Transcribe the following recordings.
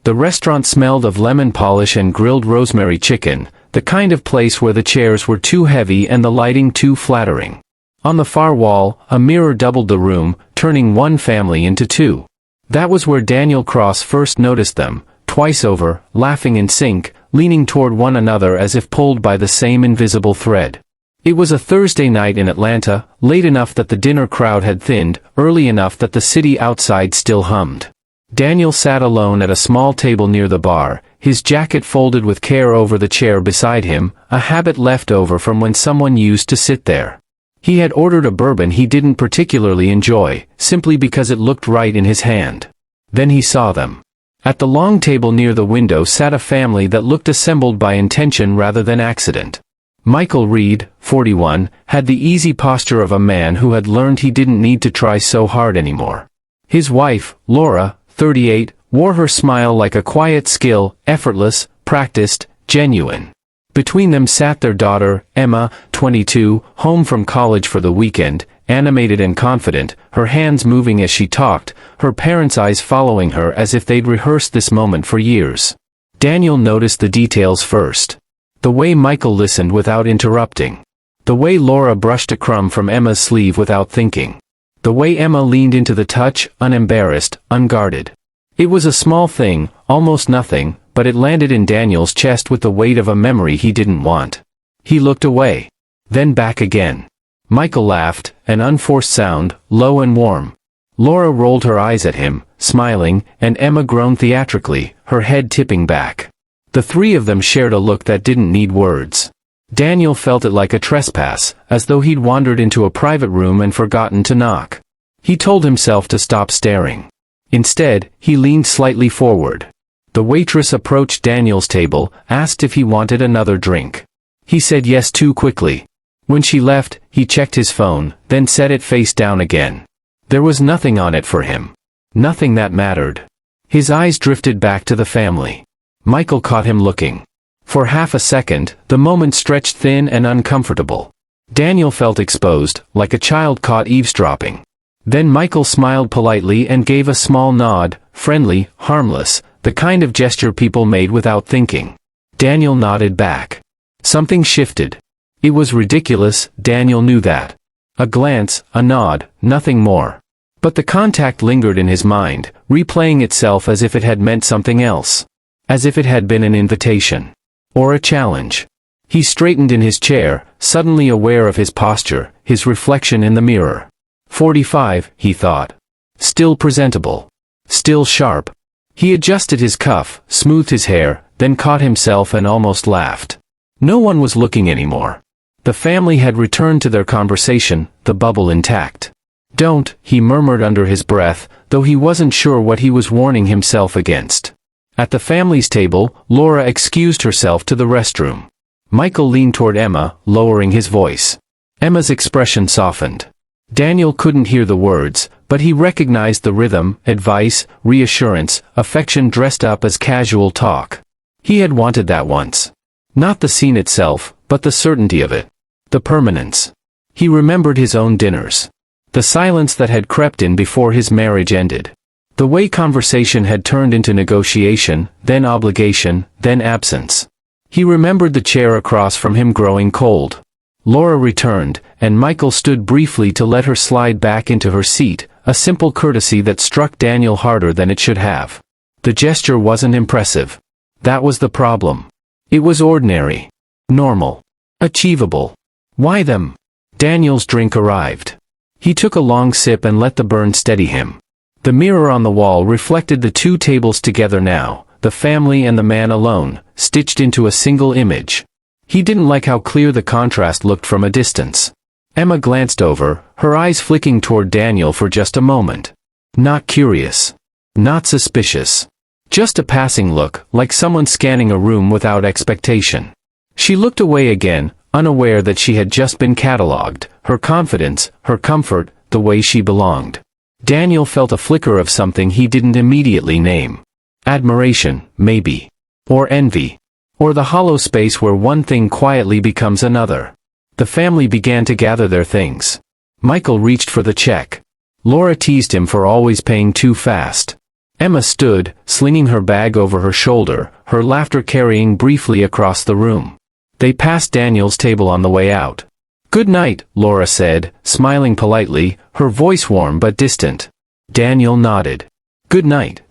The restaurant smelled of lemon polish and grilled rosemary chicken, the kind of place where the chairs were too heavy and the lighting too flattering. On the far wall, a mirror doubled the room, turning one family into two. That was where Daniel Cross first noticed them, twice over, laughing in sync, leaning toward one another as if pulled by the same invisible thread. It was a Thursday night in Atlanta, late enough that the dinner crowd had thinned, early enough that the city outside still hummed. Daniel sat alone at a small table near the bar, his jacket folded with care over the chair beside him, a habit left over from when someone used to sit there. He had ordered a bourbon he didn't particularly enjoy, simply because it looked right in his hand. Then he saw them. At the long table near the window sat a family that looked assembled by intention rather than accident. Michael Reed, 41, had the easy posture of a man who had learned he didn't need to try so hard anymore. His wife, Laura, 38, wore her smile like a quiet skill, effortless, practiced, genuine. Between them sat their daughter, Emma, 22, home from college for the weekend, animated and confident, her hands moving as she talked, her parents' eyes following her as if they'd rehearsed this moment for years. Daniel noticed the details first. The way Michael listened without interrupting. The way Laura brushed a crumb from Emma's sleeve without thinking. The way Emma leaned into the touch, unembarrassed, unguarded. It was a small thing, almost nothing, but it landed in Daniel's chest with the weight of a memory he didn't want. He looked away. Then back again. Michael laughed, an unforced sound, low and warm. Laura rolled her eyes at him, smiling, and Emma groaned theatrically, her head tipping back. The three of them shared a look that didn't need words. Daniel felt it like a trespass, as though he'd wandered into a private room and forgotten to knock. He told himself to stop staring. Instead, he leaned slightly forward. The waitress approached Daniel's table, asked if he wanted another drink. He said yes too quickly. When she left, he checked his phone, then set it face down again. There was nothing on it for him. Nothing that mattered. His eyes drifted back to the family. Michael caught him looking. For half a second, the moment stretched thin and uncomfortable. Daniel felt exposed, like a child caught eavesdropping. Then Michael smiled politely and gave a small nod, friendly, harmless, the kind of gesture people made without thinking. Daniel nodded back. Something shifted. It was ridiculous, Daniel knew that. A glance, a nod, nothing more. But the contact lingered in his mind, replaying itself as if it had meant something else. As if it had been an invitation. Or a challenge. He straightened in his chair, suddenly aware of his posture, his reflection in the mirror. 45, he thought. Still presentable. Still sharp. He adjusted his cuff, smoothed his hair, then caught himself and almost laughed. No one was looking anymore. The family had returned to their conversation, the bubble intact. Don't, he murmured under his breath, though he wasn't sure what he was warning himself against. At the family's table, Laura excused herself to the restroom. Michael leaned toward Emma, lowering his voice. Emma's expression softened. Daniel couldn't hear the words, but he recognized the rhythm, advice, reassurance, affection dressed up as casual talk. He had wanted that once. Not the scene itself, but the certainty of it. The permanence. He remembered his own dinners. The silence that had crept in before his marriage ended. The way conversation had turned into negotiation, then obligation, then absence. He remembered the chair across from him growing cold. Laura returned, and Michael stood briefly to let her slide back into her seat, a simple courtesy that struck Daniel harder than it should have. The gesture wasn't impressive. That was the problem. It was ordinary. Normal. Achievable. Why them? Daniel's drink arrived. He took a long sip and let the burn steady him. The mirror on the wall reflected the two tables together now, the family and the man alone, stitched into a single image. He didn't like how clear the contrast looked from a distance. Emma glanced over, her eyes flicking toward Daniel for just a moment. Not curious. Not suspicious. Just a passing look, like someone scanning a room without expectation. She looked away again, unaware that she had just been catalogued, her confidence, her comfort, the way she belonged. Daniel felt a flicker of something he didn't immediately name. Admiration, maybe. Or envy. Or the hollow space where one thing quietly becomes another. The family began to gather their things. Michael reached for the check. Laura teased him for always paying too fast. Emma stood, slinging her bag over her shoulder, her laughter carrying briefly across the room. They passed Daniel's table on the way out. "Good night," Laura said, smiling politely, her voice warm but distant. Daniel nodded. "Good night."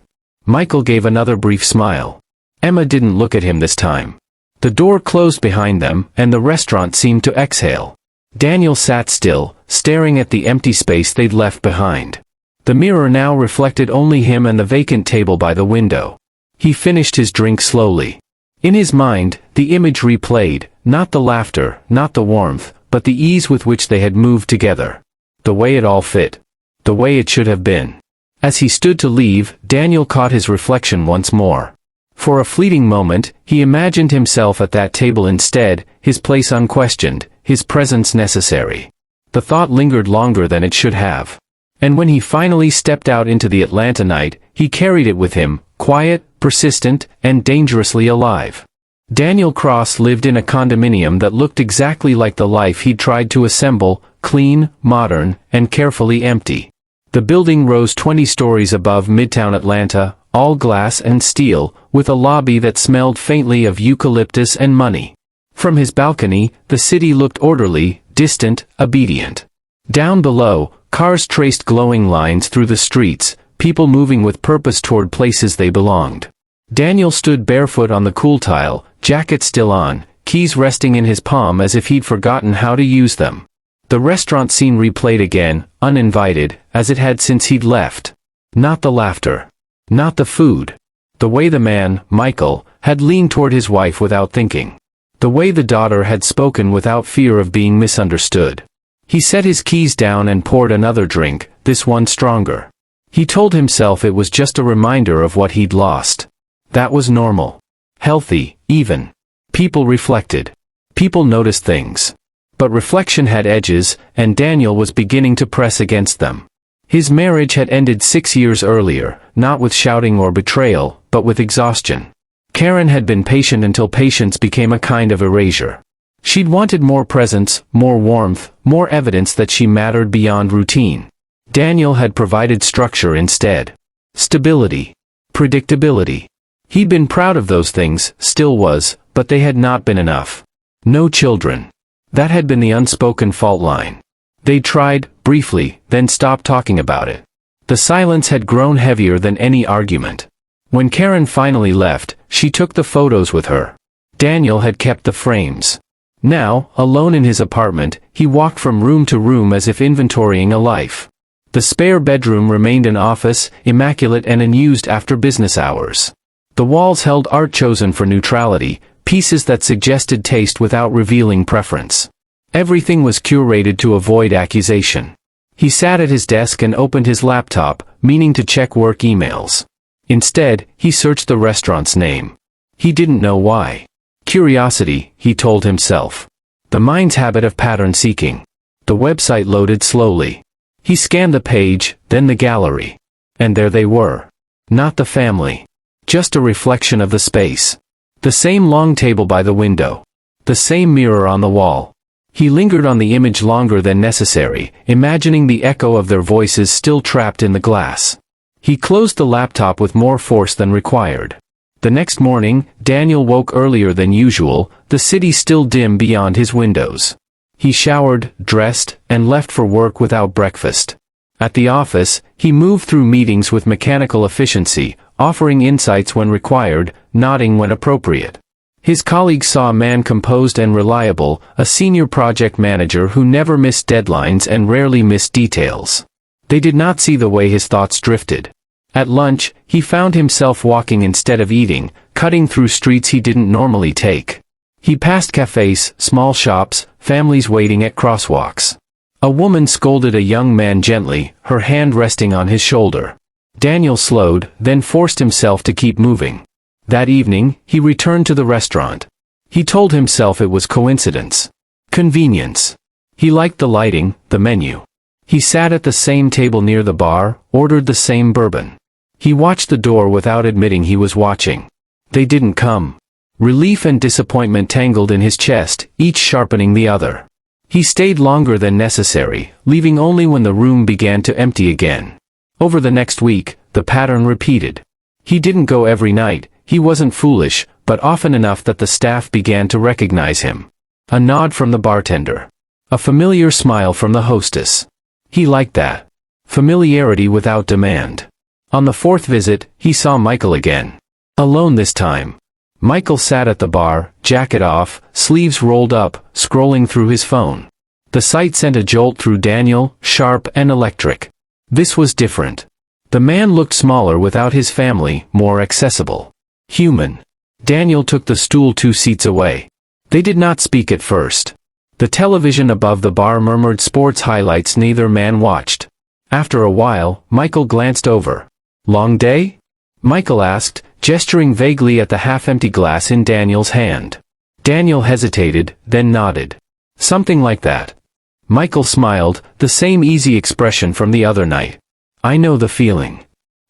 Michael gave another brief smile. Emma didn't look at him this time. The door closed behind them, and the restaurant seemed to exhale. Daniel sat still, staring at the empty space they'd left behind. The mirror now reflected only him and the vacant table by the window. He finished his drink slowly. In his mind, the image replayed, not the laughter, not the warmth, but the ease with which they had moved together. The way it all fit. The way it should have been. As he stood to leave, Daniel caught his reflection once more. For a fleeting moment, he imagined himself at that table instead, his place unquestioned, his presence necessary. The thought lingered longer than it should have. And when he finally stepped out into the Atlanta night, he carried it with him, quiet, persistent, and dangerously alive. Daniel Cross lived in a condominium that looked exactly like the life he'd tried to assemble, clean, modern, and carefully empty. The building rose 20 stories above Midtown Atlanta, all glass and steel, with a lobby that smelled faintly of eucalyptus and money. From his balcony, the city looked orderly, distant, obedient. Down below, cars traced glowing lines through the streets, people moving with purpose toward places they belonged. Daniel stood barefoot on the cool tile, jacket still on, keys resting in his palm as if he'd forgotten how to use them. The restaurant scene replayed again, uninvited, as it had since he'd left. Not the laughter. Not the food. The way the man, Michael, had leaned toward his wife without thinking. The way the daughter had spoken without fear of being misunderstood. He set his keys down and poured another drink, this one stronger. He told himself it was just a reminder of what he'd lost. That was normal. Healthy, even. People reflected. People noticed things. But reflection had edges, and Daniel was beginning to press against them. His marriage had ended 6 years earlier, not with shouting or betrayal, but with exhaustion. Karen had been patient until patience became a kind of erasure. She'd wanted more presence, more warmth, more evidence that she mattered beyond routine. Daniel had provided structure instead. Stability. Predictability. He'd been proud of those things, still was, but they had not been enough. No children. That had been the unspoken fault line. They tried, briefly, then stopped talking about it. The silence had grown heavier than any argument. When Karen finally left, she took the photos with her. Daniel had kept the frames. Now, alone in his apartment, he walked from room to room as if inventorying a life. The spare bedroom remained an office, immaculate and unused after business hours. The walls held art chosen for neutrality, pieces that suggested taste without revealing preference. Everything was curated to avoid accusation. He sat at his desk and opened his laptop, meaning to check work emails. Instead, he searched the restaurant's name. He didn't know why. Curiosity, he told himself. The mind's habit of pattern seeking. The website loaded slowly. He scanned the page, then the gallery. And there they were. Not the family. Just a reflection of the space. The same long table by the window. The same mirror on the wall. He lingered on the image longer than necessary, imagining the echo of their voices still trapped in the glass. He closed the laptop with more force than required. The next morning, Daniel woke earlier than usual, the city still dim beyond his windows. He showered, dressed, and left for work without breakfast. At the office, he moved through meetings with mechanical efficiency, offering insights when required, nodding when appropriate. His colleagues saw a man composed and reliable, a senior project manager who never missed deadlines and rarely missed details. They did not see the way his thoughts drifted. At lunch, he found himself walking instead of eating, cutting through streets he didn't normally take. He passed cafes, small shops, families waiting at crosswalks. A woman scolded a young man gently, her hand resting on his shoulder. Daniel slowed, then forced himself to keep moving. That evening, he returned to the restaurant. He told himself it was coincidence. Convenience. He liked the lighting, the menu. He sat at the same table near the bar, ordered the same bourbon. He watched the door without admitting he was watching. They didn't come. Relief and disappointment tangled in his chest, each sharpening the other. He stayed longer than necessary, leaving only when the room began to empty again. Over the next week, the pattern repeated. He didn't go every night, he wasn't foolish, but often enough that the staff began to recognize him. A nod from the bartender. A familiar smile from the hostess. He liked that. Familiarity without demand. On the fourth visit, he saw Michael again. Alone this time. Michael sat at the bar, jacket off, sleeves rolled up, scrolling through his phone. The sight sent a jolt through Daniel, sharp and electric. This was different. The man looked smaller without his family, more accessible. Human. Daniel took the stool 2 seats away. They did not speak at first. The television above the bar murmured sports highlights neither man watched. After a while, Michael glanced over. "Long day?" Michael asked, gesturing vaguely at the half-empty glass in Daniel's hand. Daniel hesitated, then nodded. "Something like that." Michael smiled, the same easy expression from the other night. "I know the feeling."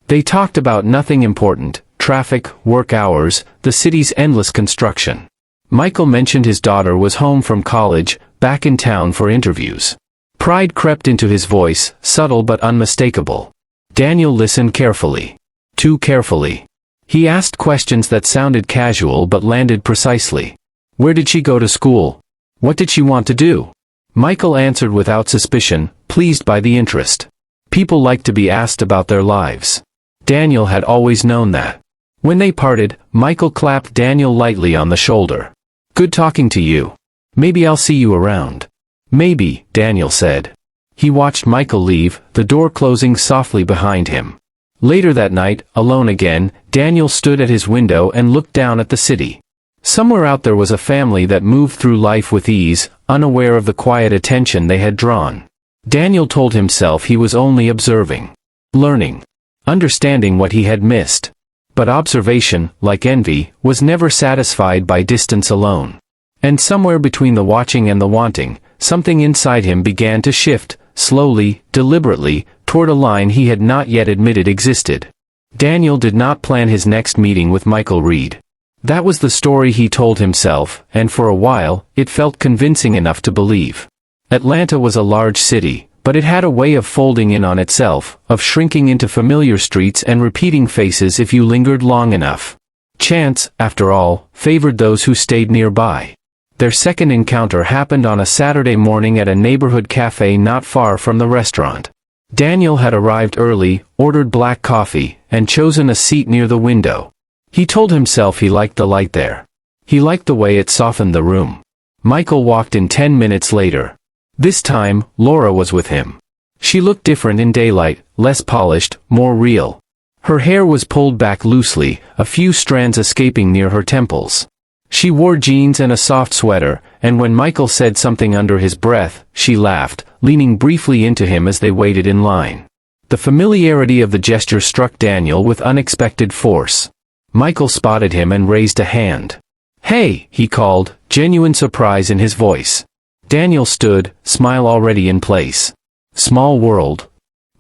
They talked about nothing important, traffic, work hours, the city's endless construction. Michael mentioned his daughter was home from college, back in town for interviews. Pride crept into his voice, subtle but unmistakable. Daniel listened carefully. Too carefully. He asked questions that sounded casual but landed precisely. Where did she go to school? What did she want to do? Michael answered without suspicion, pleased by the interest. People like to be asked about their lives. Daniel had always known that. When they parted, Michael clapped Daniel lightly on the shoulder. Good talking to you. Maybe I'll see you around. Maybe, Daniel said. He watched Michael leave, the door closing softly behind him. Later that night, alone again, Daniel stood at his window and looked down at the city. Somewhere out there was a family that moved through life with ease, unaware of the quiet attention they had drawn. Daniel told himself he was only observing, learning, understanding what he had missed. But observation, like envy, was never satisfied by distance alone. And somewhere between the watching and the wanting, something inside him began to shift, slowly, deliberately, toward a line he had not yet admitted existed. Daniel did not plan his next meeting with Michael Reed. That was the story he told himself, and for a while, it felt convincing enough to believe. Atlanta was a large city, but it had a way of folding in on itself, of shrinking into familiar streets and repeating faces if you lingered long enough. Chance, after all, favored those who stayed nearby. Their second encounter happened on a Saturday morning at a neighborhood cafe not far from the restaurant. Daniel had arrived early, ordered black coffee, and chosen a seat near the window. He told himself he liked the light there. He liked the way it softened the room. Michael walked in 10 minutes later. This time, Laura was with him. She looked different in daylight, less polished, more real. Her hair was pulled back loosely, a few strands escaping near her temples. She wore jeans and a soft sweater, and when Michael said something under his breath, she laughed, leaning briefly into him as they waited in line. The familiarity of the gesture struck Daniel with unexpected force. Michael spotted him and raised a hand. "Hey," he called, genuine surprise in his voice. Daniel stood, smile already in place. Small world.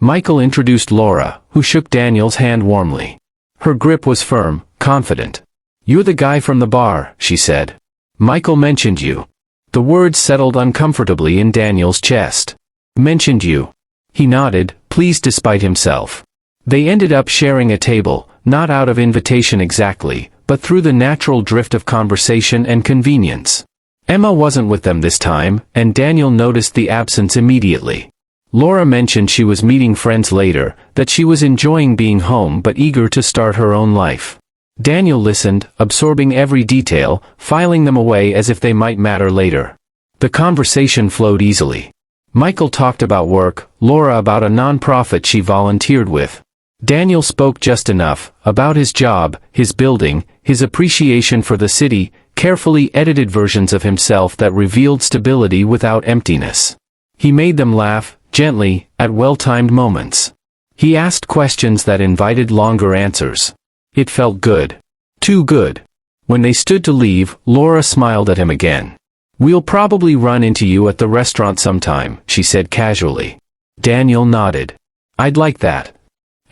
Michael introduced Laura, who shook Daniel's hand warmly. Her grip was firm, confident. "You're the guy from the bar," she said. "Michael mentioned you." The words settled uncomfortably in Daniel's chest. "Mentioned you." He nodded, pleased despite himself. They ended up sharing a table, not out of invitation exactly, but through the natural drift of conversation and convenience. Emma wasn't with them this time, and Daniel noticed the absence immediately. Laura mentioned she was meeting friends later, that she was enjoying being home but eager to start her own life. Daniel listened, absorbing every detail, filing them away as if they might matter later. The conversation flowed easily. Michael talked about work, Laura about a non-profit she volunteered with. Daniel spoke just enough, about his job, his building, his appreciation for the city, carefully edited versions of himself that revealed stability without emptiness. He made them laugh, gently, at well-timed moments. He asked questions that invited longer answers. It felt good. Too good. When they stood to leave, Laura smiled at him again. "We'll probably run into you at the restaurant sometime," she said casually. Daniel nodded. "I'd like that."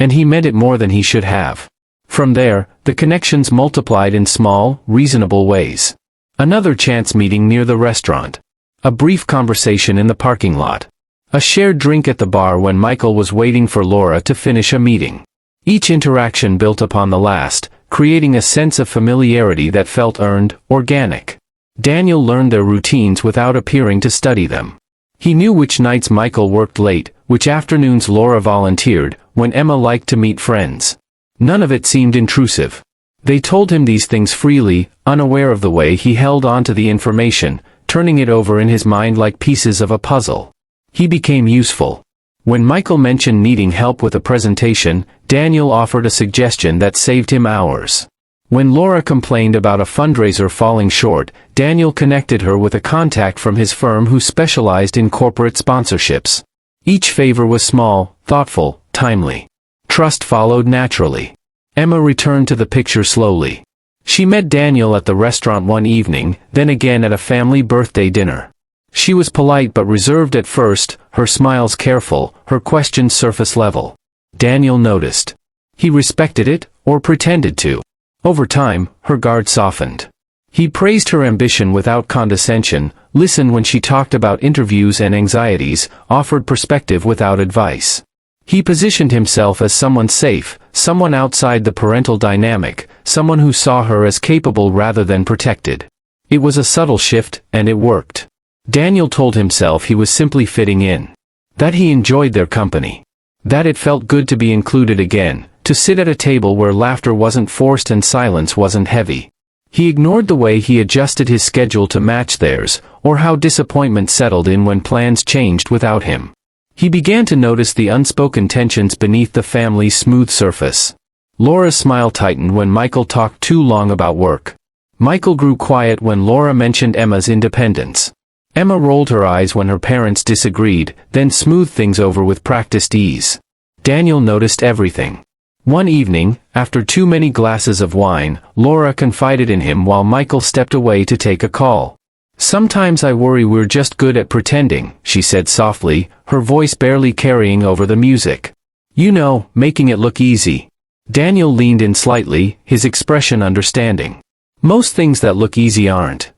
And he meant it more than he should have. From there, the connections multiplied in small, reasonable ways. Another chance meeting near the restaurant. A brief conversation in the parking lot. A shared drink at the bar when Michael was waiting for Laura to finish a meeting. Each interaction built upon the last, creating a sense of familiarity that felt earned, organic. Daniel learned their routines without appearing to study them. He knew which nights Michael worked late, which afternoons Laura volunteered, when Emma liked to meet friends. None of it seemed intrusive. They told him these things freely, unaware of the way he held on to the information, turning it over in his mind like pieces of a puzzle. He became useful. When Michael mentioned needing help with a presentation, Daniel offered a suggestion that saved him hours. When Laura complained about a fundraiser falling short, Daniel connected her with a contact from his firm who specialized in corporate sponsorships. Each favor was small, thoughtful, timely. Trust followed naturally. Emma returned to the picture slowly. She met Daniel at the restaurant one evening, then again at a family birthday dinner. She was polite but reserved at first, her smiles careful, her questions surface level. Daniel noticed. He respected it, or pretended to. Over time, her guard softened. He praised her ambition without condescension, listened when she talked about interviews and anxieties, offered perspective without advice. He positioned himself as someone safe, someone outside the parental dynamic, someone who saw her as capable rather than protected. It was a subtle shift, and it worked. Daniel told himself he was simply fitting in. That he enjoyed their company. That it felt good to be included again, to sit at a table where laughter wasn't forced and silence wasn't heavy. He ignored the way he adjusted his schedule to match theirs, or how disappointment settled in when plans changed without him. He began to notice the unspoken tensions beneath the family's smooth surface. Laura's smile tightened when Michael talked too long about work. Michael grew quiet when Laura mentioned Emma's independence. Emma rolled her eyes when her parents disagreed, then smoothed things over with practiced ease. Daniel noticed everything. One evening, after too many glasses of wine, Laura confided in him while Michael stepped away to take a call. "Sometimes I worry we're just good at pretending," she said softly, her voice barely carrying over the music. "You know, making it look easy." Daniel leaned in slightly, his expression understanding. "Most things that look easy aren't."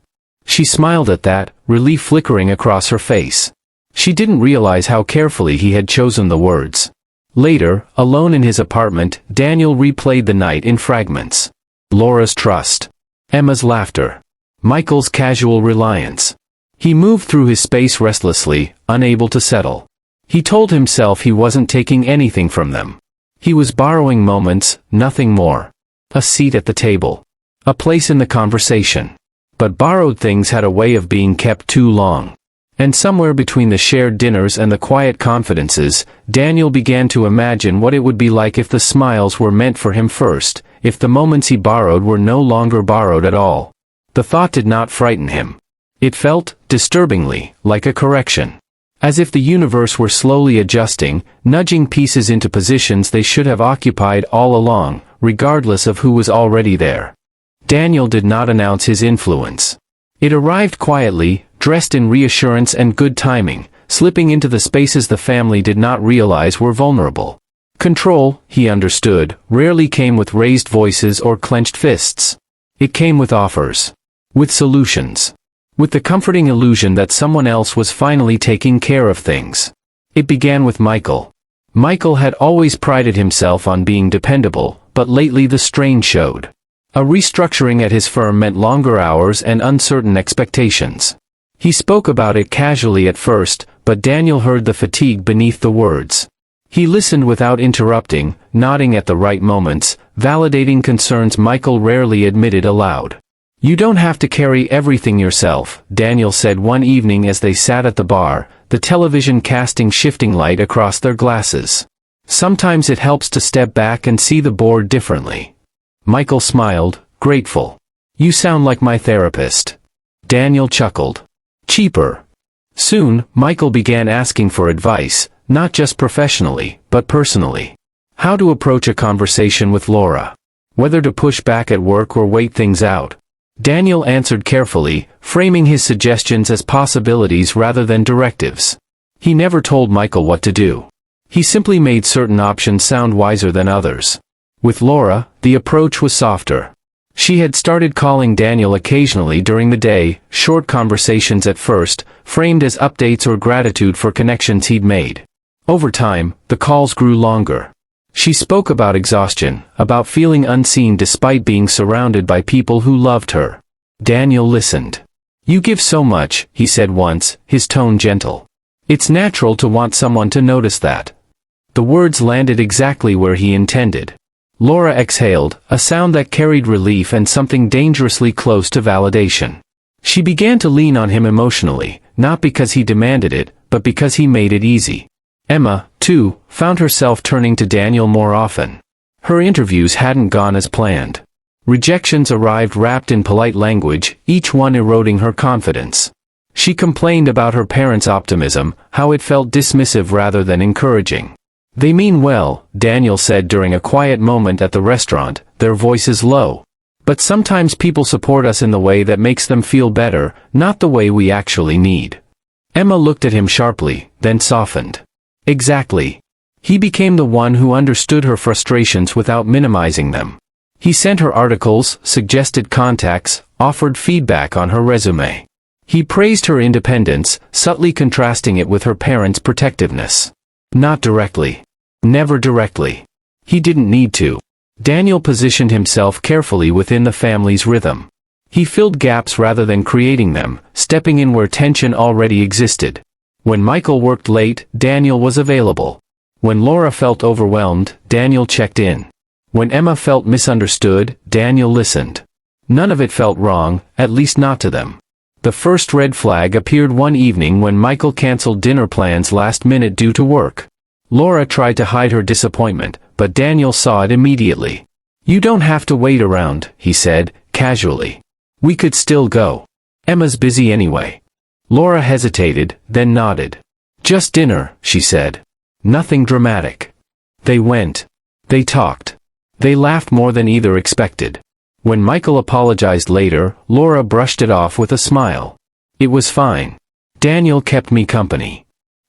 She smiled at that, relief flickering across her face. She didn't realize how carefully he had chosen the words. Later, alone in his apartment, Daniel replayed the night in fragments. Laura's trust. Emma's laughter. Michael's casual reliance. He moved through his space restlessly, unable to settle. He told himself he wasn't taking anything from them. He was borrowing moments, nothing more. A seat at the table. A place in the conversation. But borrowed things had a way of being kept too long. And somewhere between the shared dinners and the quiet confidences, Daniel began to imagine what it would be like if the smiles were meant for him first, if the moments he borrowed were no longer borrowed at all. The thought did not frighten him. It felt, disturbingly, like a correction. As if the universe were slowly adjusting, nudging pieces into positions they should have occupied all along, regardless of who was already there. Daniel did not announce his influence. It arrived quietly, dressed in reassurance and good timing, slipping into the spaces the family did not realize were vulnerable. Control, he understood, rarely came with raised voices or clenched fists. It came with offers. With solutions. With the comforting illusion that someone else was finally taking care of things. It began with Michael. Michael had always prided himself on being dependable, but lately the strain showed. A restructuring at his firm meant longer hours and uncertain expectations. He spoke about it casually at first, but Daniel heard the fatigue beneath the words. He listened without interrupting, nodding at the right moments, validating concerns Michael rarely admitted aloud. "You don't have to carry everything yourself," Daniel said one evening as they sat at the bar, the television casting shifting light across their glasses. "Sometimes it helps to step back and see the board differently." Michael smiled, grateful. "You sound like my therapist." Daniel chuckled. "Cheaper." Soon, Michael began asking for advice, not just professionally, but personally. How to approach a conversation with Laura. Whether to push back at work or wait things out. Daniel answered carefully, framing his suggestions as possibilities rather than directives. He never told Michael what to do. He simply made certain options sound wiser than others. With Laura, the approach was softer. She had started calling Daniel occasionally during the day, short conversations at first, framed as updates or gratitude for connections he'd made. Over time, the calls grew longer. She spoke about exhaustion, about feeling unseen despite being surrounded by people who loved her. Daniel listened. "You give so much," he said once, his tone gentle. "It's natural to want someone to notice that." The words landed exactly where he intended. Laura exhaled, a sound that carried relief and something dangerously close to validation. She began to lean on him emotionally, not because he demanded it, but because he made it easy. Emma, too, found herself turning to Daniel more often. Her interviews hadn't gone as planned. Rejections arrived wrapped in polite language, each one eroding her confidence. She complained about her parents' optimism, how it felt dismissive rather than encouraging. "They mean well," Daniel said during a quiet moment at the restaurant, their voices low. "But sometimes people support us in the way that makes them feel better, not the way we actually need." Emma looked at him sharply, then softened. Exactly. He became the one who understood her frustrations without minimizing them. He sent her articles, suggested contacts, offered feedback on her resume. He praised her independence, subtly contrasting it with her parents' protectiveness. Not directly. Never directly. He didn't need to. Daniel positioned himself carefully within the family's rhythm. He filled gaps rather than creating them, stepping in where tension already existed. When Michael worked late, Daniel was available. When Laura felt overwhelmed, Daniel checked in. When Emma felt misunderstood, Daniel listened. None of it felt wrong, at least not to them. The first red flag appeared one evening when Michael canceled dinner plans last minute due to work. Laura tried to hide her disappointment, but Daniel saw it immediately. "You don't have to wait around," he said, casually. "We could still go. Emma's busy anyway." Laura hesitated, then nodded. "Just dinner," she said. Nothing dramatic. They went. They talked. They laughed more than either expected. When Michael apologized later, Laura brushed it off with a smile. "It was fine. Daniel kept me company."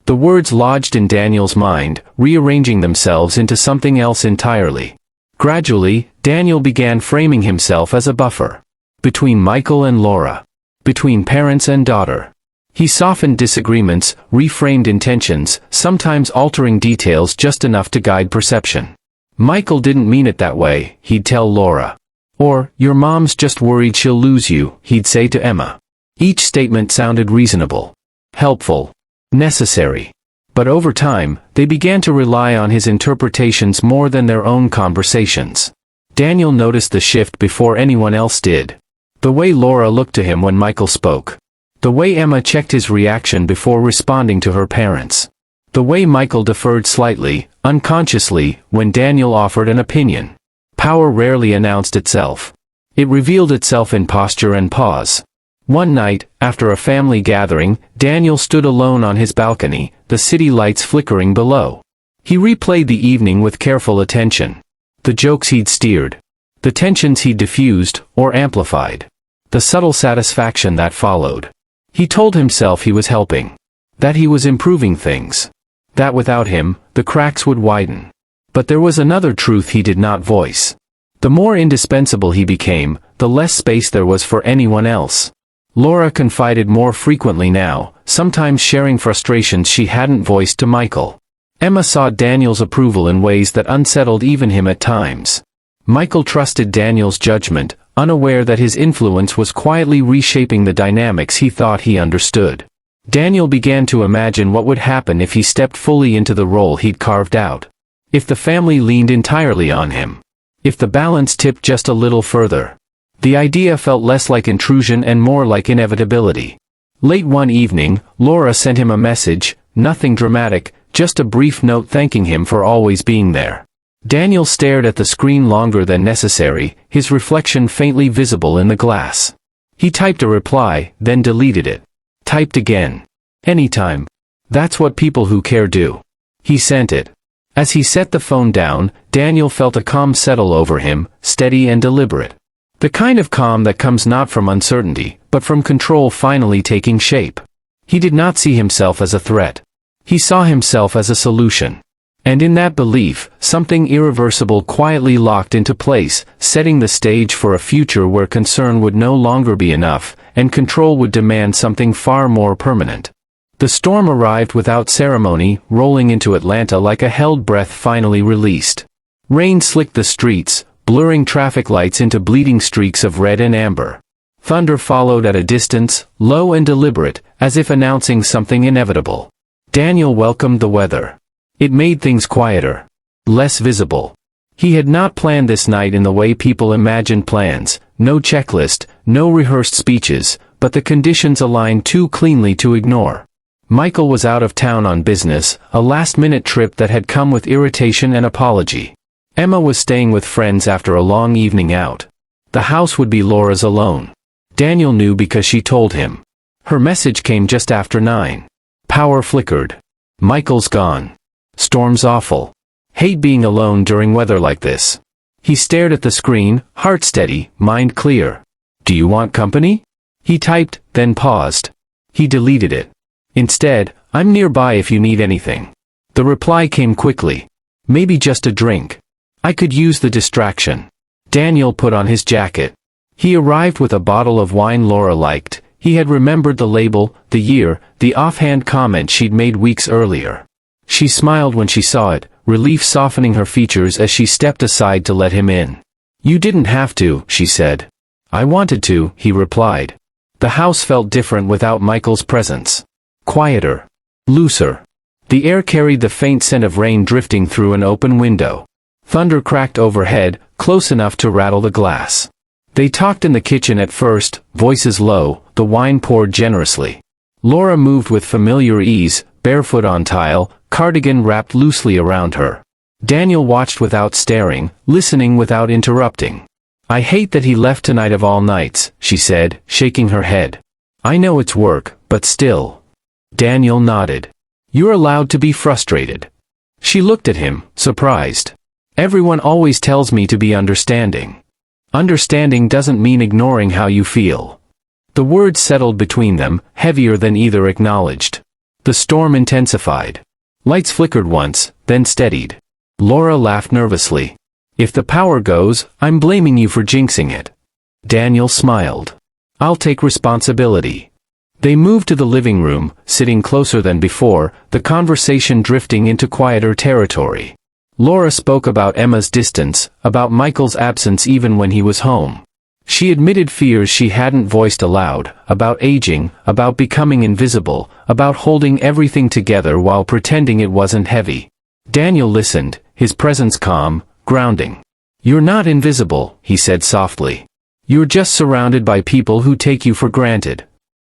The words lodged in Daniel's mind, rearranging themselves into something else entirely. Gradually, Daniel began framing himself as a buffer. Between Michael and Laura. Between parents and daughter. He softened disagreements, reframed intentions, sometimes altering details just enough to guide perception. "Michael didn't mean it that way," he'd tell Laura. Or, "Your mom's just worried she'll lose you," he'd say to Emma. Each statement sounded reasonable. Helpful. Necessary. But over time, they began to rely on his interpretations more than their own conversations. Daniel noticed the shift before anyone else did. The way Laura looked to him when Michael spoke. The way Emma checked his reaction before responding to her parents. The way Michael deferred slightly, unconsciously, when Daniel offered an opinion. Power rarely announced itself. It revealed itself in posture and pause. One night, after a family gathering, Daniel stood alone on his balcony, the city lights flickering below. He replayed the evening with careful attention. The jokes he'd steered. The tensions he'd diffused, or amplified. The subtle satisfaction that followed. He told himself he was helping. That he was improving things. That without him, the cracks would widen. But there was another truth he did not voice. The more indispensable he became, the less space there was for anyone else. Laura confided more frequently now, sometimes sharing frustrations she hadn't voiced to Michael. Emma saw Daniel's approval in ways that unsettled even him at times. Michael trusted Daniel's judgment, unaware that his influence was quietly reshaping the dynamics he thought he understood. Daniel began to imagine what would happen if he stepped fully into the role he'd carved out. If the family leaned entirely on him. If the balance tipped just a little further. The idea felt less like intrusion and more like inevitability. Late one evening, Laura sent him a message, nothing dramatic, just a brief note thanking him for always being there. Daniel stared at the screen longer than necessary, his reflection faintly visible in the glass. He typed a reply, then deleted it. Typed again. Anytime. That's what people who care do. He sent it. As he set the phone down, Daniel felt a calm settle over him, steady and deliberate. The kind of calm that comes not from uncertainty, but from control finally taking shape. He did not see himself as a threat. He saw himself as a solution. And in that belief, something irreversible quietly locked into place, setting the stage for a future where concern would no longer be enough, and control would demand something far more permanent. The storm arrived without ceremony, rolling into Atlanta like a held breath finally released. Rain slicked the streets, blurring traffic lights into bleeding streaks of red and amber. Thunder followed at a distance, low and deliberate, as if announcing something inevitable. Daniel welcomed the weather. It made things quieter. Less visible. He had not planned this night in the way people imagined plans, no checklist, no rehearsed speeches, but the conditions aligned too cleanly to ignore. Michael was out of town on business, a last-minute trip that had come with irritation and apology. Emma was staying with friends after a long evening out. The house would be Laura's alone. Daniel knew because she told him. Her message came just after 9. Power flickered. Michael's gone. Storm's awful. Hate being alone during weather like this. He stared at the screen, heart steady, mind clear. Do you want company? He typed, then paused. He deleted it. Instead, I'm nearby if you need anything. The reply came quickly. Maybe just a drink. I could use the distraction. Daniel put on his jacket. He arrived with a bottle of wine Laura liked. He had remembered the label, the year, the offhand comment she'd made weeks earlier. She smiled when she saw it, relief softening her features as she stepped aside to let him in. You didn't have to, she said. I wanted to, he replied. The house felt different without Michael's presence. Quieter. Looser. The air carried the faint scent of rain drifting through an open window. Thunder cracked overhead, close enough to rattle the glass. They talked in the kitchen at first, voices low, the wine poured generously. Laura moved with familiar ease, barefoot on tile, cardigan wrapped loosely around her. Daniel watched without staring, listening without interrupting. I hate that he left tonight of all nights, she said, shaking her head. I know it's work, but still. Daniel nodded. You're allowed to be frustrated. She looked at him, surprised. Everyone always tells me to be understanding. Understanding doesn't mean ignoring how you feel. The words settled between them, heavier than either acknowledged. The storm intensified. Lights flickered once, then steadied. Laura laughed nervously. If the power goes, I'm blaming you for jinxing it. Daniel smiled. I'll take responsibility. They moved to the living room, sitting closer than before, the conversation drifting into quieter territory. Laura spoke about Emma's distance, about Michael's absence even when he was home. She admitted fears she hadn't voiced aloud, about aging, about becoming invisible, about holding everything together while pretending it wasn't heavy. Daniel listened, his presence calm, grounding. You're not invisible, he said softly. You're just surrounded by people who take you for granted.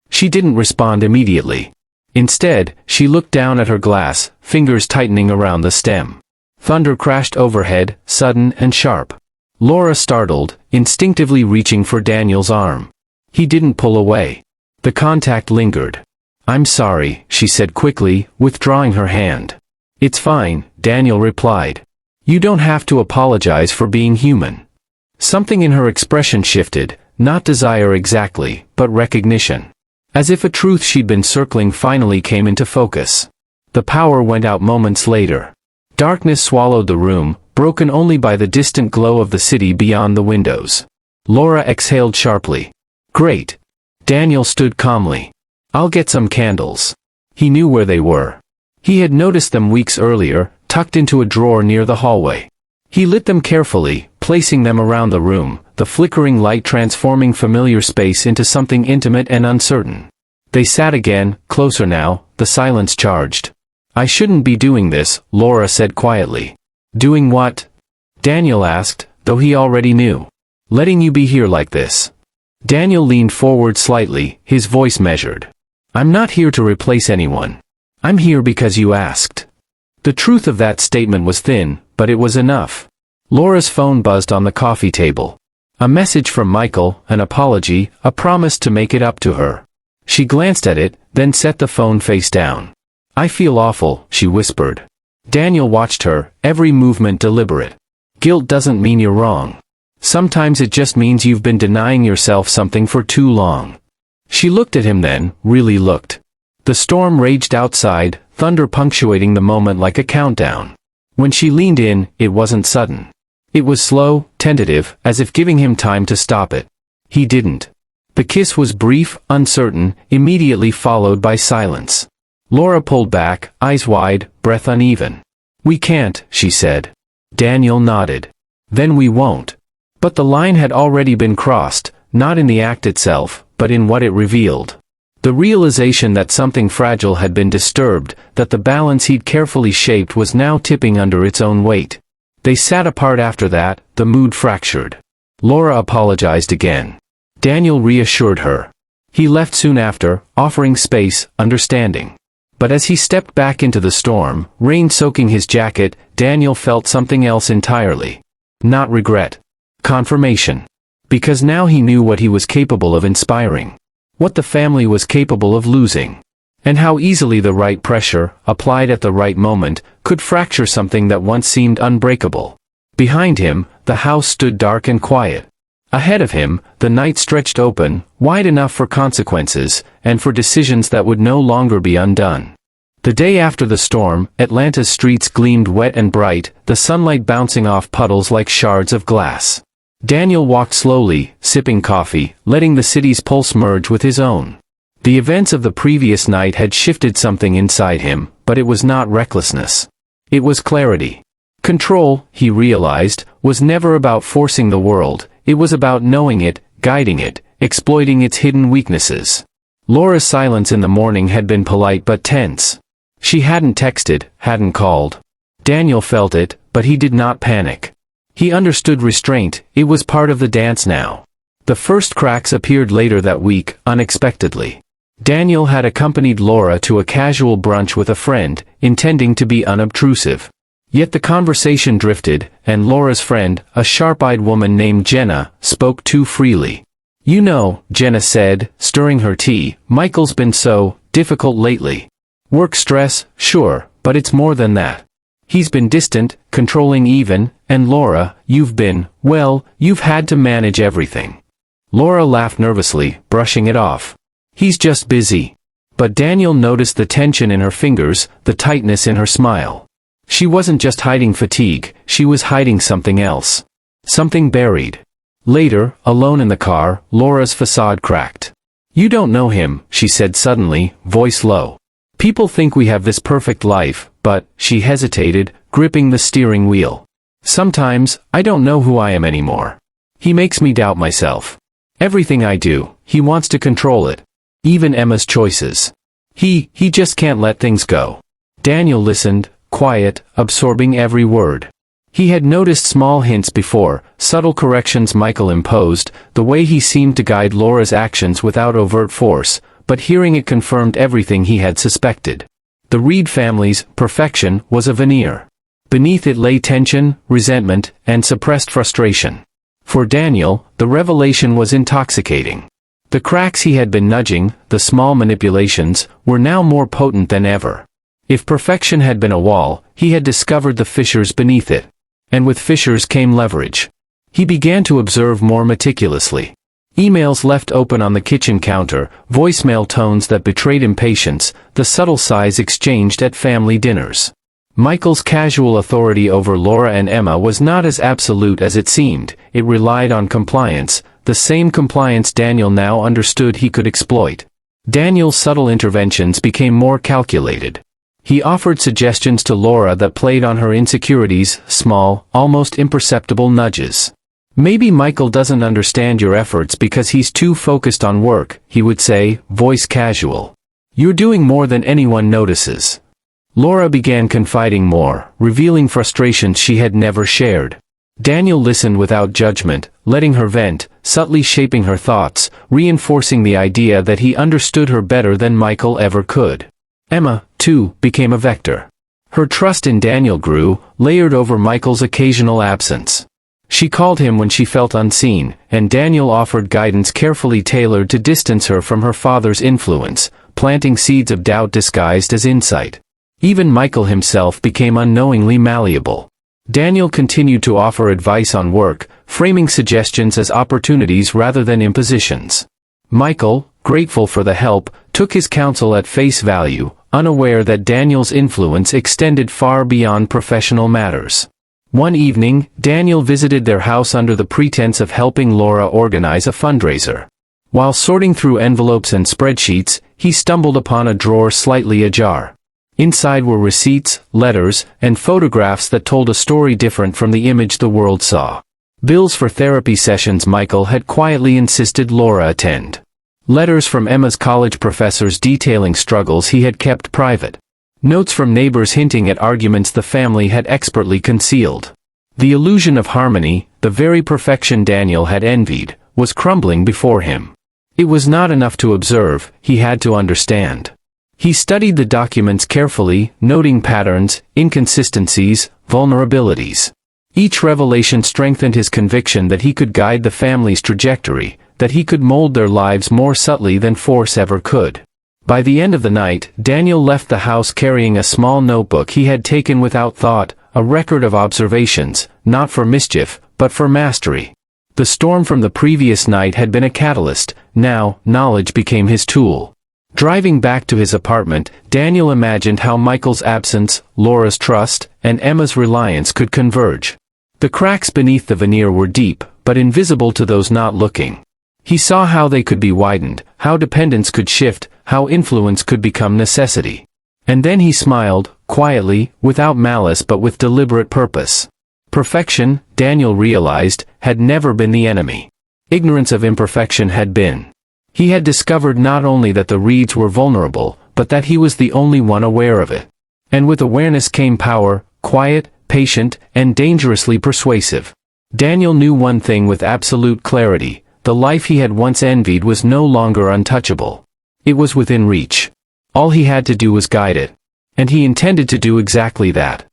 She didn't respond immediately. Instead, she looked down at her glass, fingers tightening around the stem. Thunder crashed overhead, sudden and sharp. Laura startled, instinctively reaching for Daniel's arm. He didn't pull away. The contact lingered. I'm sorry, she said quickly, withdrawing her hand. It's fine, Daniel replied. You don't have to apologize for being human. Something in her expression shifted, not desire exactly, but recognition. As if a truth she'd been circling finally came into focus. The power went out moments later. Darkness swallowed the room, broken only by the distant glow of the city beyond the windows. Laura exhaled sharply. Great. Daniel stood calmly. I'll get some candles. He knew where they were. He had noticed them weeks earlier, tucked into a drawer near the hallway. He lit them carefully, placing them around the room, the flickering light transforming familiar space into something intimate and uncertain. They sat again, closer now, the silence charged. I shouldn't be doing this, Laura said quietly. Doing what? Daniel asked, though he already knew. Letting you be here like this. Daniel leaned forward slightly, his voice measured. I'm not here to replace anyone. I'm here because you asked. The truth of that statement was thin, but it was enough. Laura's phone buzzed on the coffee table. A message from Michael, an apology, a promise to make it up to her. She glanced at it, then set the phone face down. I feel awful, she whispered. Daniel watched her, every movement deliberate. Guilt doesn't mean you're wrong. Sometimes it just means you've been denying yourself something for too long. She looked at him then, really looked. The storm raged outside, thunder punctuating the moment like a countdown. When she leaned in, it wasn't sudden. It was slow, tentative, as if giving him time to stop it. He didn't. The kiss was brief, uncertain, immediately followed by silence. Laura pulled back, eyes wide, breath uneven. We can't, she said. Daniel nodded. Then we won't. But the line had already been crossed, not in the act itself, but in what it revealed. The realization that something fragile had been disturbed, that the balance he'd carefully shaped was now tipping under its own weight. They sat apart after that, the mood fractured. Laura apologized again. Daniel reassured her. He left soon after, offering space, understanding. But as he stepped back into the storm, rain soaking his jacket, Daniel felt something else entirely. Not regret. Confirmation. Because now he knew what he was capable of inspiring. What the family was capable of losing. And how easily the right pressure, applied at the right moment, could fracture something that once seemed unbreakable. Behind him, the house stood dark and quiet. Ahead of him, the night stretched open, wide enough for consequences, and for decisions that would no longer be undone. The day after the storm, Atlanta's streets gleamed wet and bright, the sunlight bouncing off puddles like shards of glass. Daniel walked slowly, sipping coffee, letting the city's pulse merge with his own. The events of the previous night had shifted something inside him, but it was not recklessness. It was clarity. Control, he realized, was never about forcing the world. It was about knowing it, guiding it, exploiting its hidden weaknesses. Laura's silence in the morning had been polite but tense. She hadn't texted, hadn't called. Daniel felt it, but he did not panic. He understood restraint, it was part of the dance now. The first cracks appeared later that week, unexpectedly. Daniel had accompanied Laura to a casual brunch with a friend, intending to be unobtrusive. Yet the conversation drifted, and Laura's friend, a sharp-eyed woman named Jenna, spoke too freely. "You know," Jenna said, stirring her tea, "Michael's been so difficult lately. Work stress, sure, but it's more than that. He's been distant, controlling even, and Laura, you've had to manage everything." Laura laughed nervously, brushing it off. "He's just busy." But Daniel noticed the tension in her fingers, the tightness in her smile. She wasn't just hiding fatigue, she was hiding something else. Something buried. Later, alone in the car, Laura's facade cracked. "You don't know him," she said suddenly, voice low. "People think we have this perfect life, but," she hesitated, gripping the steering wheel. "Sometimes, I don't know who I am anymore. He makes me doubt myself. Everything I do, he wants to control it. Even Emma's choices. He just can't let things go." Daniel listened, quiet, absorbing every word. He had noticed small hints before, subtle corrections Michael imposed, the way he seemed to guide Laura's actions without overt force, but hearing it confirmed everything he had suspected. The Reed family's perfection was a veneer. Beneath it lay tension, resentment, and suppressed frustration. For Daniel, the revelation was intoxicating. The cracks he had been nudging, the small manipulations, were now more potent than ever. If perfection had been a wall, he had discovered the fissures beneath it. And with fissures came leverage. He began to observe more meticulously. Emails left open on the kitchen counter, voicemail tones that betrayed impatience, the subtle sighs exchanged at family dinners. Michael's casual authority over Laura and Emma was not as absolute as it seemed, it relied on compliance, the same compliance Daniel now understood he could exploit. Daniel's subtle interventions became more calculated. He offered suggestions to Laura that played on her insecurities, small, almost imperceptible nudges. "Maybe Michael doesn't understand your efforts because he's too focused on work," he would say, voice casual. "You're doing more than anyone notices." Laura began confiding more, revealing frustrations she had never shared. Daniel listened without judgment, letting her vent, subtly shaping her thoughts, reinforcing the idea that he understood her better than Michael ever could. Emma, too, became a vector. Her trust in Daniel grew, layered over Michael's occasional absence. She called him when she felt unseen, and Daniel offered guidance carefully tailored to distance her from her father's influence, planting seeds of doubt disguised as insight. Even Michael himself became unknowingly malleable. Daniel continued to offer advice on work, framing suggestions as opportunities rather than impositions. Michael, grateful for the help, took his counsel at face value, unaware that Daniel's influence extended far beyond professional matters. One evening, Daniel visited their house under the pretense of helping Laura organize a fundraiser. While sorting through envelopes and spreadsheets, he stumbled upon a drawer slightly ajar. Inside were receipts, letters, and photographs that told a story different from the image the world saw. Bills for therapy sessions Michael had quietly insisted Laura attend. Letters from Emma's college professors detailing struggles he had kept private. Notes from neighbors hinting at arguments the family had expertly concealed. The illusion of harmony, the very perfection Daniel had envied, was crumbling before him. It was not enough to observe, he had to understand. He studied the documents carefully, noting patterns, inconsistencies, vulnerabilities. Each revelation strengthened his conviction that he could guide the family's trajectory, that he could mold their lives more subtly than force ever could. By the end of the night, Daniel left the house carrying a small notebook he had taken without thought, a record of observations, not for mischief, but for mastery. The storm from the previous night had been a catalyst, now, knowledge became his tool. Driving back to his apartment, Daniel imagined how Michael's absence, Laura's trust, and Emma's reliance could converge. The cracks beneath the veneer were deep, but invisible to those not looking. He saw how they could be widened, how dependence could shift, how influence could become necessity. And then he smiled, quietly, without malice but with deliberate purpose. Perfection, Daniel realized, had never been the enemy. Ignorance of imperfection had been. He had discovered not only that the reeds were vulnerable, but that he was the only one aware of it. And with awareness came power, quiet, patient, and dangerously persuasive. Daniel knew one thing with absolute clarity: the life he had once envied was no longer untouchable. It was within reach. All he had to do was guide it. And he intended to do exactly that.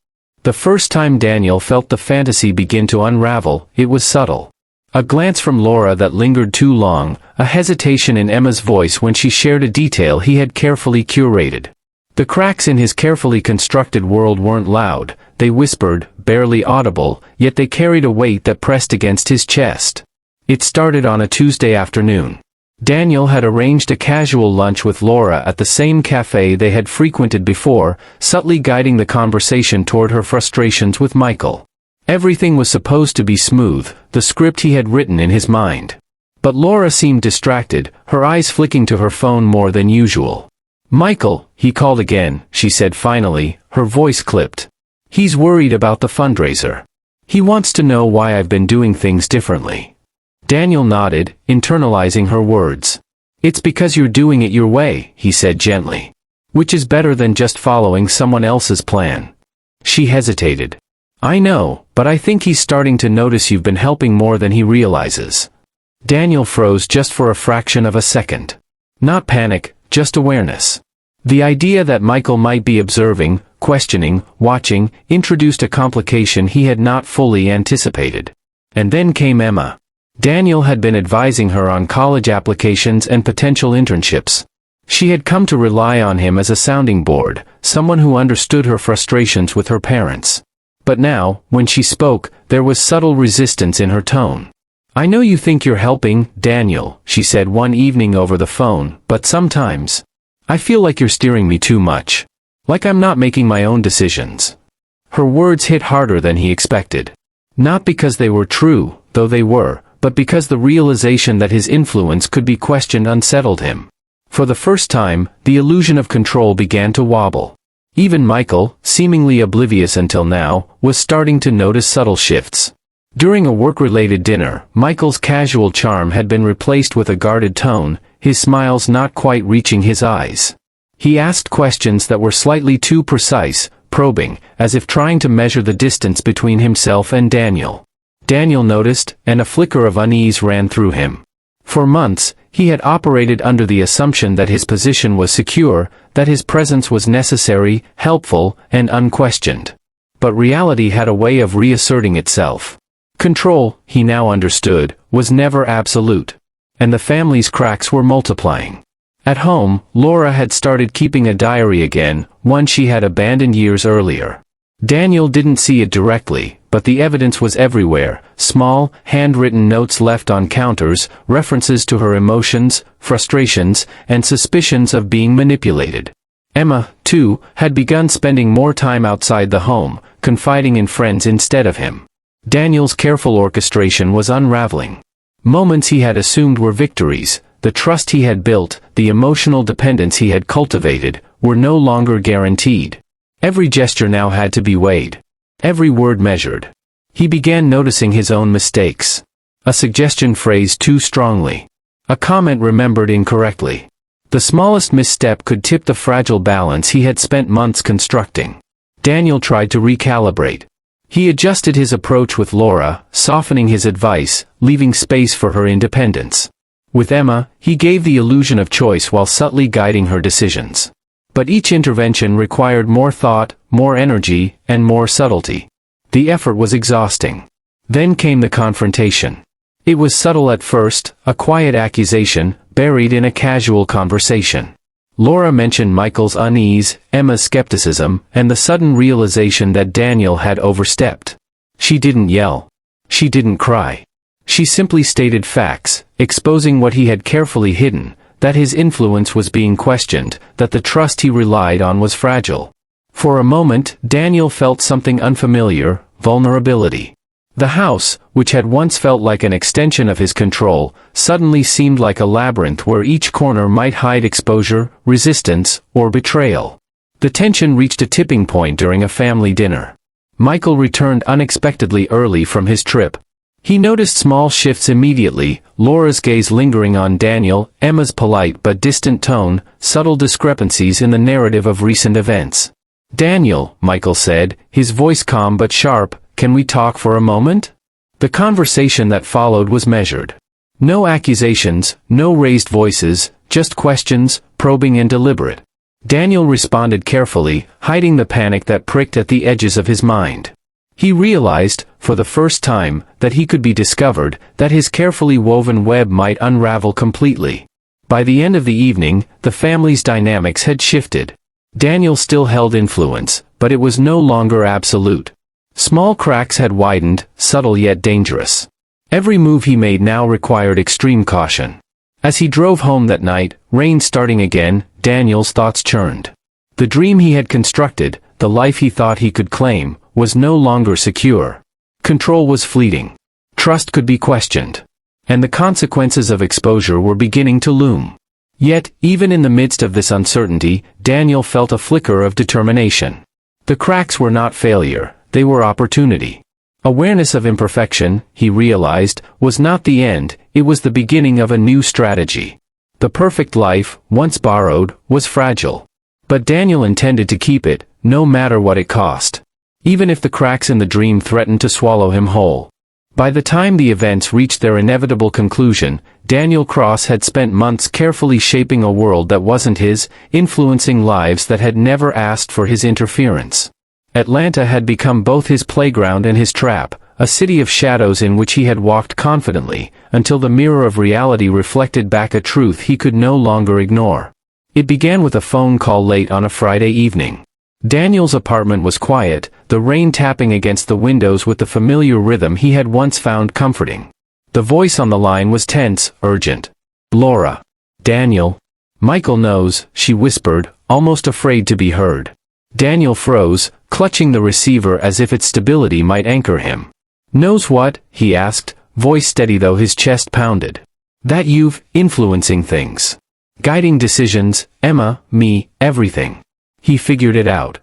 The first time Daniel felt the fantasy begin to unravel, it was subtle. A glance from Laura that lingered too long, a hesitation in Emma's voice when she shared a detail he had carefully curated. The cracks in his carefully constructed world weren't loud, they whispered, barely audible, yet they carried a weight that pressed against his chest. It started on a Tuesday afternoon. Daniel had arranged a casual lunch with Laura at the same cafe they had frequented before, subtly guiding the conversation toward her frustrations with Michael. Everything was supposed to be smooth, the script he had written in his mind. But Laura seemed distracted, her eyes flicking to her phone more than usual. "Michael," he called again, she said finally, her voice clipped. "He's worried about the fundraiser. He wants to know why I've been doing things differently." Daniel nodded, internalizing her words. "It's because you're doing it your way," he said gently. "Which is better than just following someone else's plan." She hesitated. "I know, but I think he's starting to notice you've been helping more than he realizes." Daniel froze just for a fraction of a second. Not panic, just awareness. The idea that Michael might be observing, questioning, watching, introduced a complication he had not fully anticipated. And then came Emma. Daniel had been advising her on college applications and potential internships. She had come to rely on him as a sounding board, someone who understood her frustrations with her parents. But now, when she spoke, there was subtle resistance in her tone. "I know you think you're helping, Daniel," she said one evening over the phone, "but sometimes I feel like you're steering me too much. Like I'm not making my own decisions." Her words hit harder than he expected. Not because they were true, though they were, but because the realization that his influence could be questioned unsettled him. For the first time, the illusion of control began to wobble. Even Michael, seemingly oblivious until now, was starting to notice subtle shifts. During a work-related dinner, Michael's casual charm had been replaced with a guarded tone, his smiles not quite reaching his eyes. He asked questions that were slightly too precise, probing, as if trying to measure the distance between himself and Daniel. Daniel noticed, and a flicker of unease ran through him. For months, he had operated under the assumption that his position was secure, that his presence was necessary, helpful, and unquestioned. But reality had a way of reasserting itself. Control, he now understood, was never absolute. And the family's cracks were multiplying. At home, Laura had started keeping a diary again, one she had abandoned years earlier. Daniel didn't see it directly, but the evidence was everywhere: small, handwritten notes left on counters, references to her emotions, frustrations, and suspicions of being manipulated. Emma, too, had begun spending more time outside the home, confiding in friends instead of him. Daniel's careful orchestration was unraveling. Moments he had assumed were victories, the trust he had built, the emotional dependence he had cultivated, were no longer guaranteed. Every gesture now had to be weighed. Every word measured. He began noticing his own mistakes. A suggestion phrased too strongly. A comment remembered incorrectly. The smallest misstep could tip the fragile balance he had spent months constructing. Daniel tried to recalibrate. He adjusted his approach with Laura, softening his advice, leaving space for her independence. With Emma, he gave the illusion of choice while subtly guiding her decisions. But each intervention required more thought, more energy, and more subtlety. The effort was exhausting. Then came the confrontation. It was subtle at first, a quiet accusation, buried in a casual conversation. Laura mentioned Michael's unease, Emma's skepticism, and the sudden realization that Daniel had overstepped. She didn't yell. She didn't cry. She simply stated facts, exposing what he had carefully hidden, that his influence was being questioned, that the trust he relied on was fragile. For a moment, Daniel felt something unfamiliar, vulnerability. The house, which had once felt like an extension of his control, suddenly seemed like a labyrinth where each corner might hide exposure, resistance, or betrayal. The tension reached a tipping point during a family dinner. Michael returned unexpectedly early from his trip. He noticed small shifts immediately, Laura's gaze lingering on Daniel, Emma's polite but distant tone, subtle discrepancies in the narrative of recent events. "Daniel," Michael said, his voice calm but sharp, "can we talk for a moment?" The conversation that followed was measured. No accusations, no raised voices, just questions, probing and deliberate. Daniel responded carefully, hiding the panic that pricked at the edges of his mind. He realized, for the first time, that he could be discovered, that his carefully woven web might unravel completely. By the end of the evening, the family's dynamics had shifted. Daniel still held influence, but it was no longer absolute. Small cracks had widened, subtle yet dangerous. Every move he made now required extreme caution. As he drove home that night, rain starting again, Daniel's thoughts churned. The dream he had constructed, the life he thought he could claim, was no longer secure. Control was fleeting. Trust could be questioned. And the consequences of exposure were beginning to loom. Yet, even in the midst of this uncertainty, Daniel felt a flicker of determination. The cracks were not failure, they were opportunity. Awareness of imperfection, he realized, was not the end, it was the beginning of a new strategy. The perfect life, once borrowed, was fragile. But Daniel intended to keep it, no matter what it cost. Even if the cracks in the dream threatened to swallow him whole. By the time the events reached their inevitable conclusion, Daniel Cross had spent months carefully shaping a world that wasn't his, influencing lives that had never asked for his interference. Atlanta had become both his playground and his trap, a city of shadows in which he had walked confidently, until the mirror of reality reflected back a truth he could no longer ignore. It began with a phone call late on a Friday evening. Daniel's apartment was quiet, the rain tapping against the windows with the familiar rhythm he had once found comforting. The voice on the line was tense, urgent. "Laura." "Daniel." "Michael knows," she whispered, almost afraid to be heard. Daniel froze, clutching the receiver as if its stability might anchor him. "Knows what?" he asked, voice steady though his chest pounded. "That you've, influencing things. Guiding decisions, Emma, me, everything." He figured it out.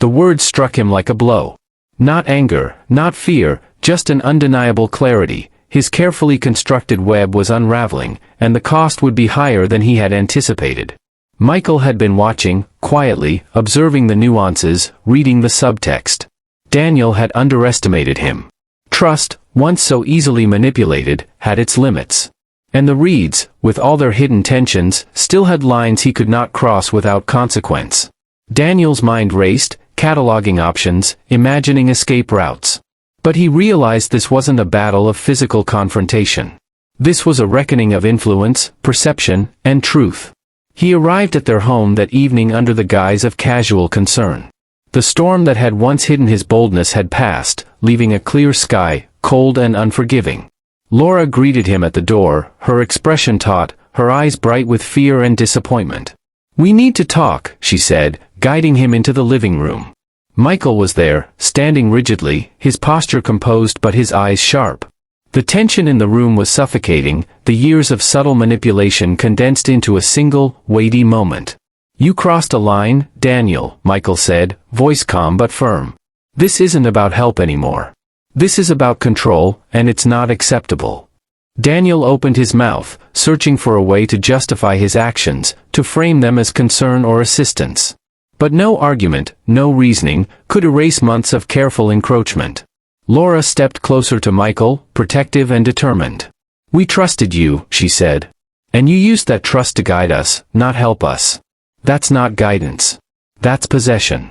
The words struck him like a blow. Not anger, not fear, just an undeniable clarity. His carefully constructed web was unraveling, and the cost would be higher than he had anticipated. Michael had been watching, quietly, observing the nuances, reading the subtext. Daniel had underestimated him. Trust, once so easily manipulated, had its limits. And the reeds, with all their hidden tensions, still had lines he could not cross without consequence. Daniel's mind raced, cataloging options, imagining escape routes. But he realized this wasn't a battle of physical confrontation. This was a reckoning of influence, perception, and truth. He arrived at their home that evening under the guise of casual concern. The storm that had once hidden his boldness had passed, leaving a clear sky, cold and unforgiving. Laura greeted him at the door, her expression taut, her eyes bright with fear and disappointment. "We need to talk," she said, guiding him into the living room. Michael was there, standing rigidly, his posture composed but his eyes sharp. The tension in the room was suffocating, the years of subtle manipulation condensed into a single, weighty moment. "You crossed a line, Daniel," Michael said, voice calm but firm. "This isn't about help anymore. This is about control, and it's not acceptable." Daniel opened his mouth, searching for a way to justify his actions, to frame them as concern or assistance. But no argument, no reasoning, could erase months of careful encroachment. Laura stepped closer to Michael, protective and determined. "We trusted you," she said. "And you used that trust to guide us, not help us. That's not guidance. That's possession."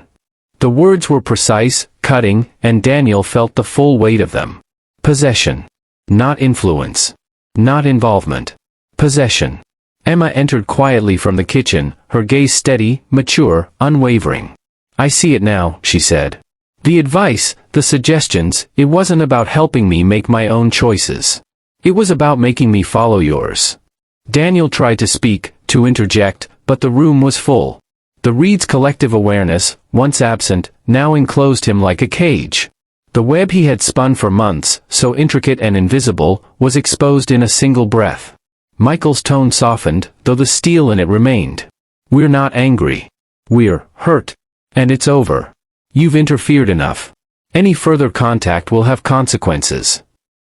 The words were precise, cutting, and Daniel felt the full weight of them. Possession. Not influence. Not involvement. Possession. Emma entered quietly from the kitchen, her gaze steady, mature, unwavering. "I see it now," she said. "The advice, the suggestions, it wasn't about helping me make my own choices. It was about making me follow yours." Daniel tried to speak, to interject, but the room was full. The Reed's collective awareness, once absent, now enclosed him like a cage. The web he had spun for months, so intricate and invisible, was exposed in a single breath. Michael's tone softened, though the steel in it remained. "We're not angry. We're hurt. And it's over. You've interfered enough. Any further contact will have consequences."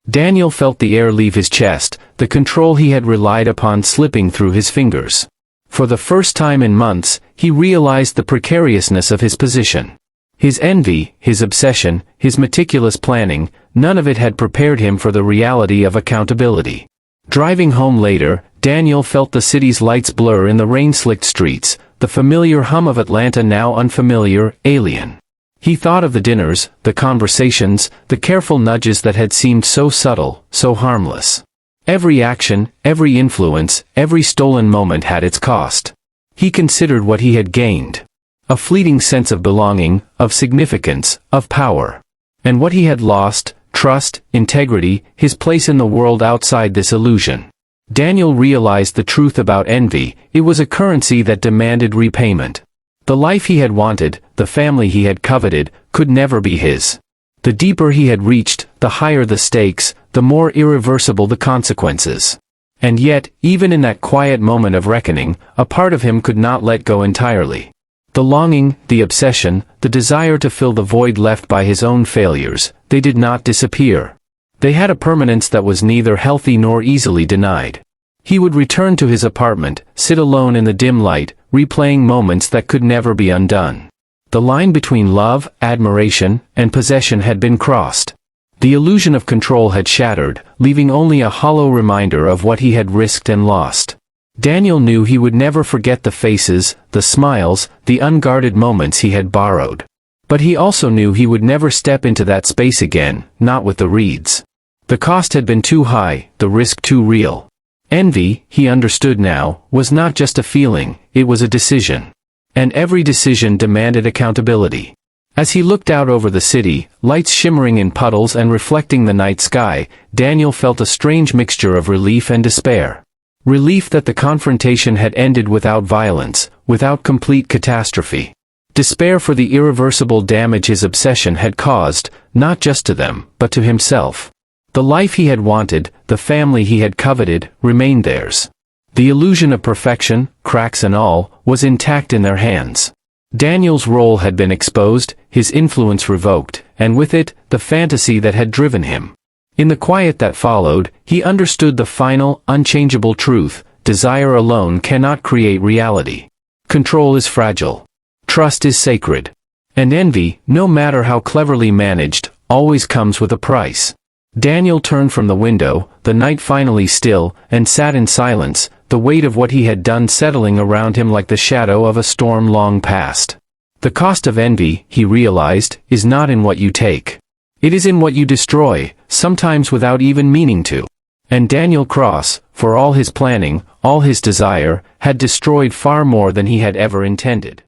Daniel felt the air leave his chest, the control he had relied upon slipping through his fingers. For the first time in months, he realized the precariousness of his position. His envy, his obsession, his meticulous planning, none of it had prepared him for the reality of accountability. Driving home later, Daniel felt the city's lights blur in the rain-slicked streets, the familiar hum of Atlanta now unfamiliar, alien. He thought of the dinners, the conversations, the careful nudges that had seemed so subtle, so harmless. Every action, every influence, every stolen moment had its cost. He considered what he had gained. A fleeting sense of belonging, of significance, of power. And what he had lost, trust, integrity, his place in the world outside this illusion. Daniel realized the truth about envy, it was a currency that demanded repayment. The life he had wanted, the family he had coveted, could never be his. The deeper he had reached, the higher the stakes, the more irreversible the consequences. And yet, even in that quiet moment of reckoning, a part of him could not let go entirely. The longing, the obsession, the desire to fill the void left by his own failures, they did not disappear. They had a permanence that was neither healthy nor easily denied. He would return to his apartment, sit alone in the dim light, replaying moments that could never be undone. The line between love, admiration, and possession had been crossed. The illusion of control had shattered, leaving only a hollow reminder of what he had risked and lost. Daniel knew he would never forget the faces, the smiles, the unguarded moments he had borrowed. But he also knew he would never step into that space again, not with the Reeds. The cost had been too high, the risk too real. Envy, he understood now, was not just a feeling, it was a decision. And every decision demanded accountability. As he looked out over the city, lights shimmering in puddles and reflecting the night sky, Daniel felt a strange mixture of relief and despair. Relief that the confrontation had ended without violence, without complete catastrophe. Despair for the irreversible damage his obsession had caused, not just to them, but to himself. The life he had wanted, the family he had coveted, remained theirs. The illusion of perfection, cracks and all, was intact in their hands. Daniel's role had been exposed, his influence revoked, and with it, the fantasy that had driven him. In the quiet that followed, he understood the final, unchangeable truth: desire alone cannot create reality. Control is fragile. Trust is sacred. And envy, no matter how cleverly managed, always comes with a price. Daniel turned from the window, the night finally still, and sat in silence, the weight of what he had done settling around him like the shadow of a storm long past. The cost of envy, he realized, is not in what you take. It is in what you destroy, sometimes without even meaning to. And Daniel Cross, for all his planning, all his desire, had destroyed far more than he had ever intended.